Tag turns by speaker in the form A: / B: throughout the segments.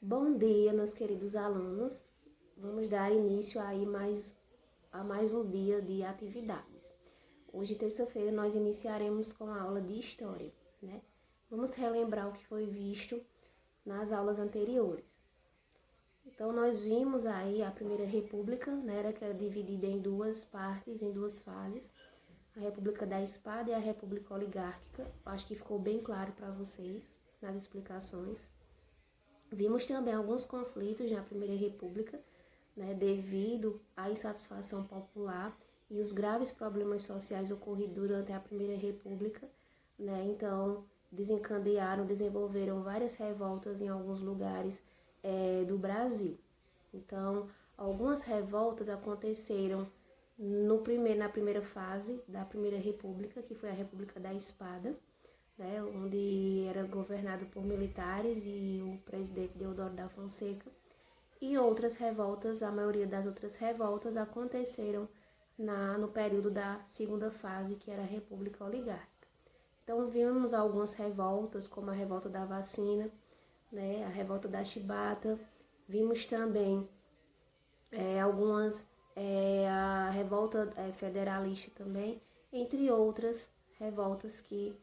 A: Bom dia, meus queridos alunos. Vamos dar início aí a mais um dia de atividades. Hoje, terça-feira, nós iniciaremos com a aula de História, né? Vamos relembrar o que foi visto nas aulas anteriores. Então, nós vimos aí a Primeira República, né? Que era dividida em duas partes, em duas fases. A República da Espada e a República Oligárquica. Acho que ficou bem claro para vocês nas explicações. Vimos também alguns conflitos na Primeira República, né, devido à insatisfação popular e os graves problemas sociais ocorridos durante a Primeira República, né, então desenvolveram várias revoltas em alguns lugares do Brasil. Então, algumas revoltas aconteceram na primeira fase da Primeira República, que foi a República da Espada, né, onde era governado por militares e o presidente Deodoro da Fonseca. E outras revoltas, a maioria das outras revoltas aconteceram no período da segunda fase, que era a República Oligárquica. Então vimos algumas revoltas, como a revolta da vacina, né, a revolta da chibata. Vimos também a revolta federalista também, entre outras revoltas que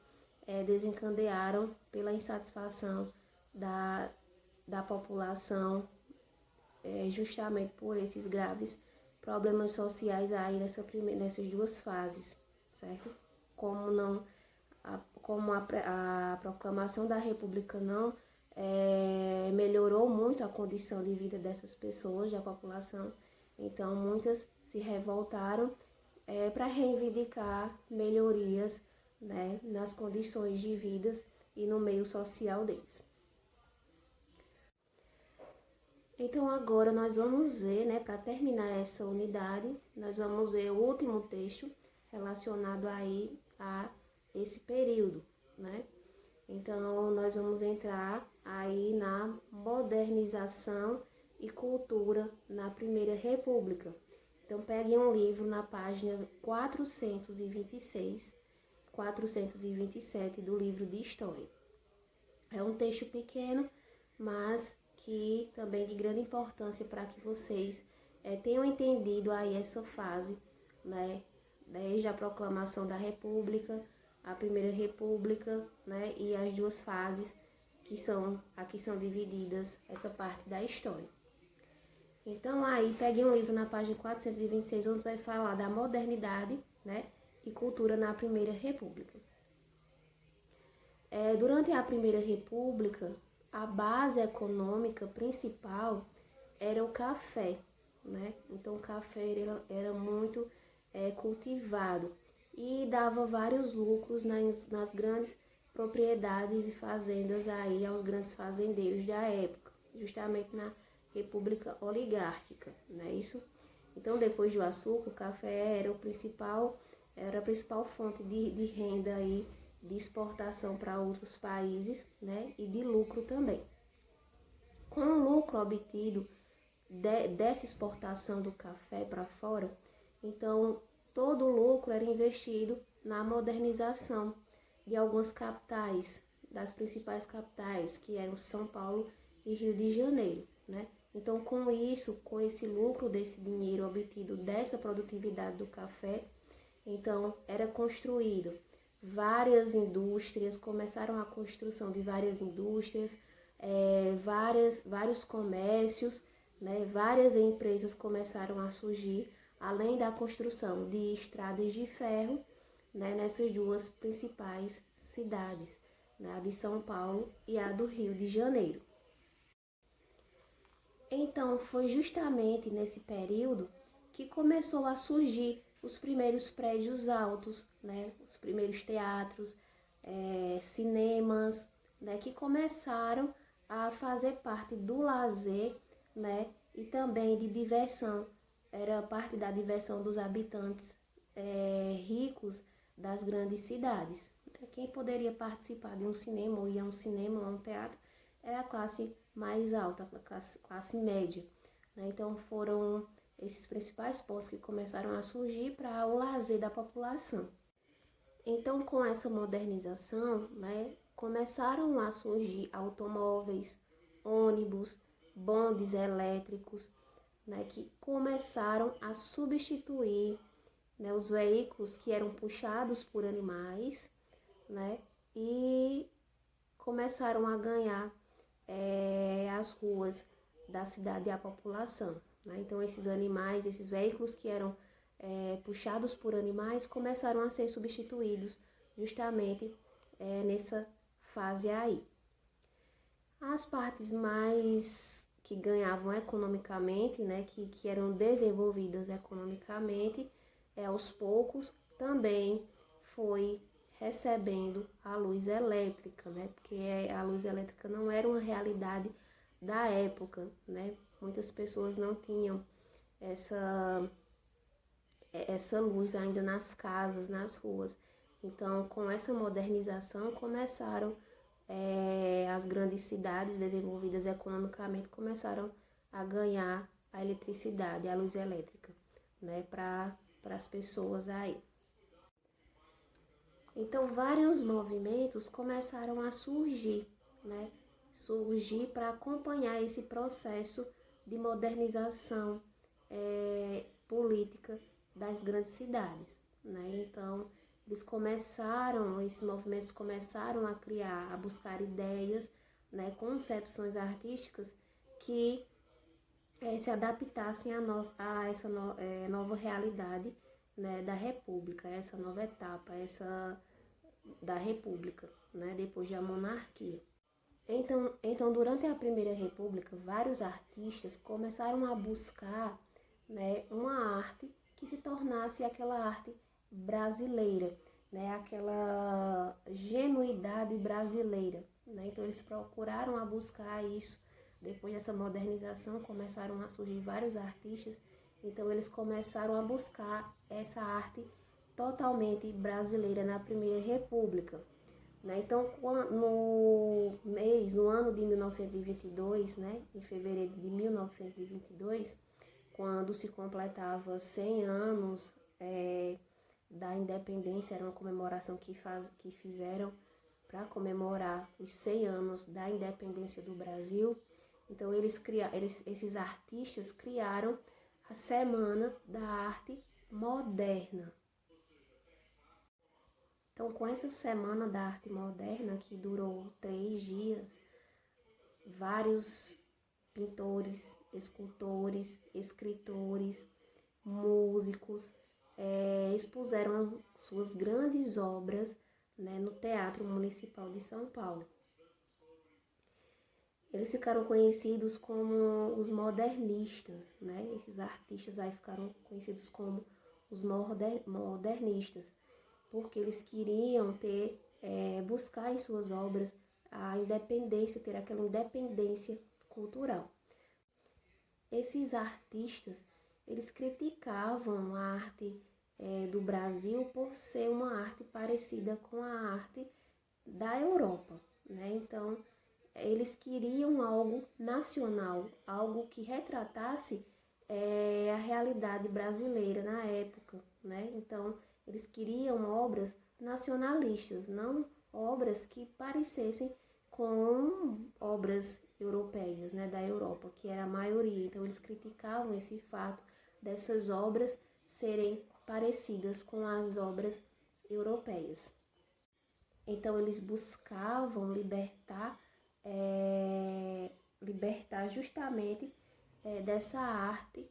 A: desencadearam pela insatisfação da população, justamente por esses graves problemas sociais aí nessas duas fases, certo? Como a proclamação da República não melhorou muito a condição de vida dessas pessoas, da população, então muitas se revoltaram para reivindicar melhorias, né, nas condições de vida e no meio social deles. Então agora nós vamos ver, né, para terminar essa unidade, nós vamos ver o último texto relacionado aí a esse período, né? Então nós vamos entrar aí na modernização e cultura na Primeira República. Então peguem um livro na página 426, 427 do livro de História. É um texto pequeno, mas que também de grande importância para que vocês tenham entendido aí essa fase, né, desde a proclamação da República, a Primeira República, né, e as duas fases aqui são divididas essa parte da história. Então aí peguem um livro na página 426, onde vai falar da modernidade, né, e cultura na Primeira República. Durante a Primeira República, a base econômica principal era o café, né? Então o café era muito cultivado e dava vários lucros nas grandes propriedades e fazendas aí aos grandes fazendeiros da época, justamente na República Oligárquica, não é isso? Então depois do açúcar, o café era a principal fonte de renda aí, de exportação para outros países, né, e de lucro também. Com o lucro obtido dessa exportação do café para fora, então todo o lucro era investido na modernização de algumas capitais, das principais capitais, que eram São Paulo e Rio de Janeiro, né? Então com esse lucro desse dinheiro obtido dessa produtividade do café, então era construído várias indústrias, começaram a construção de várias indústrias, vários comércios, né, várias empresas começaram a surgir, além da construção de estradas de ferro, né, nessas duas principais cidades, né, a de São Paulo e a do Rio de Janeiro. Então foi justamente nesse período que começou a surgir os primeiros prédios altos, né, os primeiros teatros, cinemas, né, que começaram a fazer parte do lazer, né, e também de diversão. Era parte da diversão dos habitantes ricos das grandes cidades. Quem poderia participar de um cinema ou ir a um cinema ou a um teatro era a classe mais alta, a classe média, né? Então foram esses principais postos que começaram a surgir para o lazer da população. Então, com essa modernização, né, começaram a surgir automóveis, ônibus, bondes elétricos, né, que começaram a substituir, né, os veículos que eram puxados por animais, né, e começaram a ganhar as ruas da cidade e a população. Né? Então, esses animais, esses veículos que eram puxados por animais, começaram a ser substituídos justamente nessa fase aí. As partes mais que ganhavam economicamente, né, que eram desenvolvidas economicamente, aos poucos também foi recebendo a luz elétrica, né, porque a luz elétrica não era uma realidade da época, né, muitas pessoas não tinham essa luz ainda nas casas, nas ruas. Então, com essa modernização, começaram as grandes cidades desenvolvidas economicamente começaram a ganhar a eletricidade, a luz elétrica, né, para as pessoas aí. Então, vários movimentos começaram a surgir, né, para acompanhar esse processo de modernização política das grandes cidades, né? Então, esses movimentos começaram a criar, a buscar ideias, né, concepções artísticas que se adaptassem a essa nova realidade, né, da República, essa nova etapa, da República, né, depois da monarquia. Então, durante a Primeira República, vários artistas começaram a buscar, né, uma arte que se tornasse aquela arte brasileira, né, aquela genuidade brasileira. Né? Então, eles procuraram a buscar isso. Depois dessa modernização, começaram a surgir vários artistas. Então, eles começaram a buscar essa arte totalmente brasileira na Primeira República. Né? Então, no ano de 1922, né, em fevereiro de 1922, quando se completava 100 anos da independência, era uma comemoração que fizeram para comemorar os 100 anos da independência do Brasil. Então, esses artistas criaram a Semana da Arte Moderna. Então, com essa Semana da Arte Moderna, que durou 3 dias, vários pintores, escultores, escritores, músicos expuseram suas grandes obras, né, no Teatro Municipal de São Paulo. Eles ficaram conhecidos como os modernistas, né? Esses artistas aí ficaram conhecidos como os modernistas, porque eles queriam buscar em suas obras a independência, ter aquela independência cultural. Esses artistas, eles criticavam a arte do Brasil por ser uma arte parecida com a arte da Europa, né? Então, eles queriam algo nacional, algo que retratasse a realidade brasileira na época, né? Então, eles queriam obras nacionalistas, não obras que parecessem com obras europeias, né, da Europa, que era a maioria. Então, eles criticavam esse fato dessas obras serem parecidas com as obras europeias. Então, eles buscavam libertar justamente dessa arte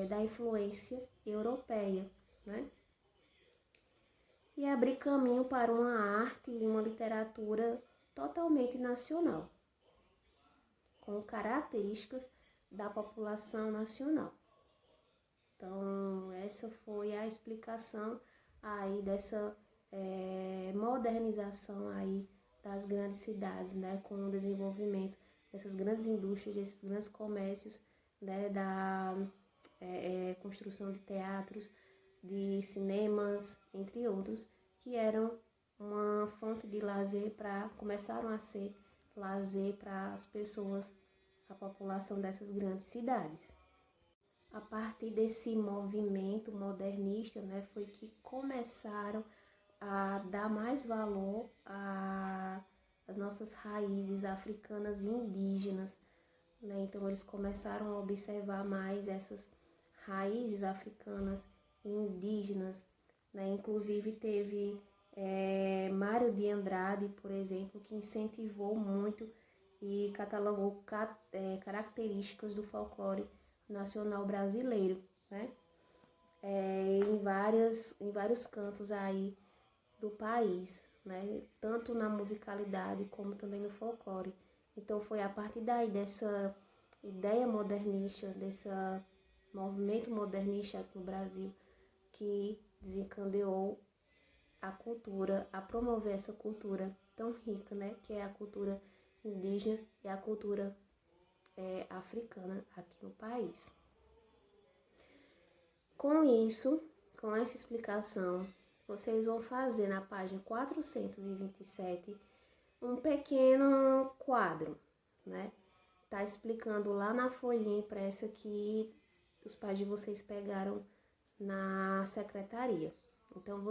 A: da influência europeia, né? E abrir caminho para uma arte e uma literatura totalmente nacional, com características da população nacional. Então, essa foi a explicação aí dessa modernização aí das grandes cidades, né, com o desenvolvimento dessas grandes indústrias, desses grandes comércios, né, da construção de teatros, de cinemas, entre outros, que eram uma fonte de lazer começaram a ser lazer para as pessoas, a população dessas grandes cidades. A partir desse movimento modernista, né, foi que começaram a dar mais valor às nossas raízes africanas e indígenas, né? Então eles começaram a observar mais essas raízes africanas e indígenas, né? Inclusive teve Mário de Andrade, por exemplo, que incentivou muito e catalogou características do folclore nacional brasileiro, né? Em vários cantos aí do país, né? Tanto na musicalidade como também no folclore. Então foi a partir daí dessa ideia modernista, desse movimento modernista aqui no Brasil, que desencadeou a cultura, a promover essa cultura tão rica, né? Que é a cultura indígena e a cultura africana aqui no país. Com isso, com essa explicação, vocês vão fazer na página 427 um pequeno quadro, né? Tá explicando lá na folhinha impressa que os pais de vocês pegaram na secretaria. Então,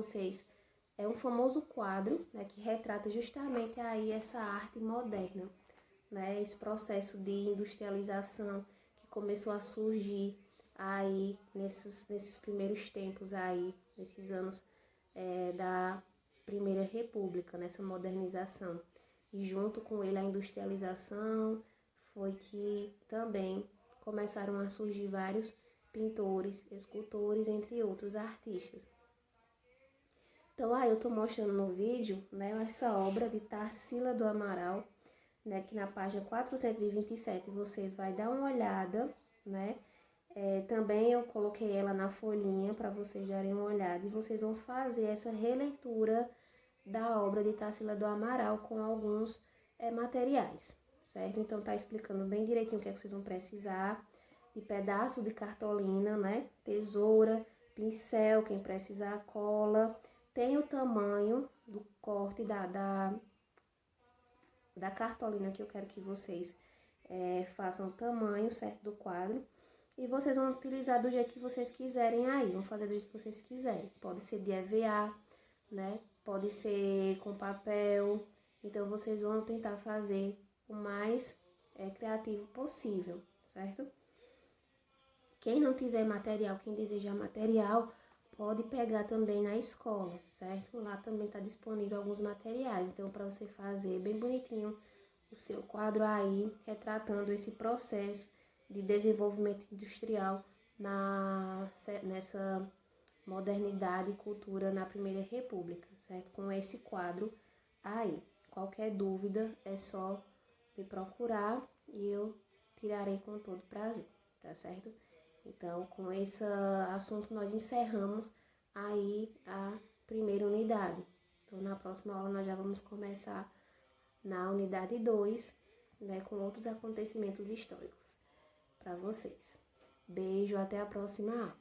A: é um famoso quadro, né, que retrata justamente aí essa arte moderna, né? Esse processo de industrialização que começou a surgir aí nesses primeiros tempos aí, nesses anos da Primeira República, nessa modernização. E junto com ele a industrialização foi que também começaram a surgir vários pintores, escultores, entre outros artistas. Então aí eu estou mostrando no vídeo, né, essa obra de Tarsila do Amaral, né, que na página 427 você vai dar uma olhada, né? Também eu coloquei ela na folhinha para vocês darem uma olhada e vocês vão fazer essa releitura da obra de Tarsila do Amaral com alguns materiais, certo? Então tá explicando bem direitinho o que é que vocês vão precisar de pedaço de cartolina, né? Tesoura, pincel, quem precisar, cola. Tem o tamanho do corte da cartolina que eu quero que vocês façam o tamanho certo do quadro. E vocês vão utilizar do jeito que vocês quiserem aí, vão fazer do jeito que vocês quiserem. Pode ser de EVA, né? Pode ser com papel. Então, vocês vão tentar fazer o mais criativo possível, certo? Quem não tiver material, quem desejar material, pode pegar também na escola, certo? Lá também está disponível alguns materiais. Então, para você fazer bem bonitinho o seu quadro aí, retratando esse processo de desenvolvimento industrial nessa modernidade e cultura na Primeira República, certo? Com esse quadro aí. Qualquer dúvida é só me procurar e eu tirarei com todo prazer, tá certo? Então, com esse assunto nós encerramos aí a primeira unidade. Então, na próxima aula nós já vamos começar na unidade 2, né, com outros acontecimentos históricos para vocês. Beijo, até a próxima aula.